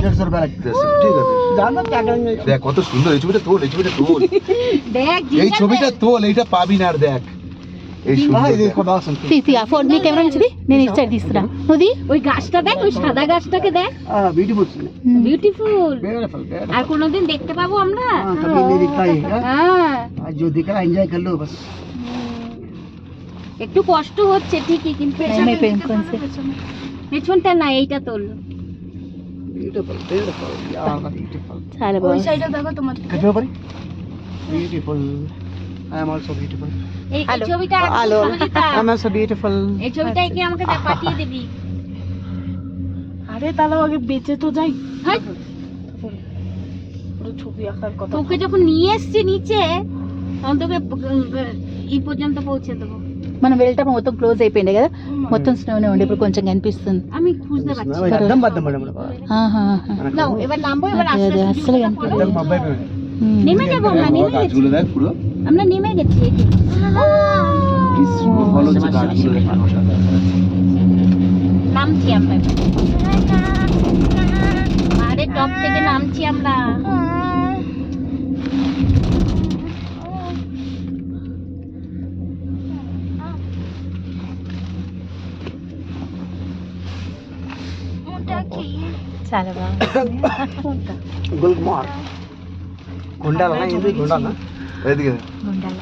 150 रुपया लगता है ठीक है জানো কি করেंगे দেখ কত সুন্দর এই ছবিটা তোল দেখ এই ছবিটা তোল এইটা পাবি না আর দেখ এই भाई সুন্দর देखो बात सुन తీయా ఫోన్ నీ కెమెరా నుంచి నేను ఇటు సైడ్ తీస్తున్నా నువ్వు ওই গাছটা দেখ, ওই সাদা গাছটাকে দেখ, ब्यूटीफुल বিউটিফুল। ब्यूटीफुल আর কোনোদিন দেখতে পাবো আমরা? कभी नहीं दिखता है হ্যাঁ, आज जो दिख रहा है एंजॉय कर लो बस একটু কষ্ট হচ্ছে ঠিকই, কিন্তু পেছনটা না, এইটা তোল। ब्यूटीफुल यार ब्यूटीफुल చాలా ওই బాగుంది সাইডে দেখো তোমার। कितना पर beautiful I am also beautiful এই ছবিটা hello Sujita, I am also beautiful এই ছবিটা কি আমাকে পাঠিয়ে দিবি? আরে তাহলে আগে বেঁচে তো যাই হাই, পুরো ছবি আঁকার কথা তোকে যখন নিয়ে এসছি নিচে, তখন তোকে এই পর্যন্ত পৌঁছে দেবো। మనం వెళ్ళటప్పుడు మొత్తం క్లోజ్ అయిపోయింది కదా, మొత్తం స్నోనే ఉండి ఇప్పుడు కొంచెం కనిపిస్తుంది. আমি খুঁজতে পারছি না। एकदम बदम बदम ఆహా নাও, এবার নামবো, এবার అదే, আস্তে అదే, আস্তে అస్సలు জুতোটা కనిపించదు. পরো। एकदम बब्बे पे নেমে যাবো আমরা, নেমে গেছি, গাছগুলো দেখ পুরো আমরা নেমে গেছি। এই যে। কি সুন্দর ভালো হচ্ছে গাছগুলো দেখ নামছি আমরা এবার। আরে টপ থেকে নামছি আমরা। చాలా బాగుంది. गुलमार गुंडाला ना ये गुंडाला এদিকে గుండాల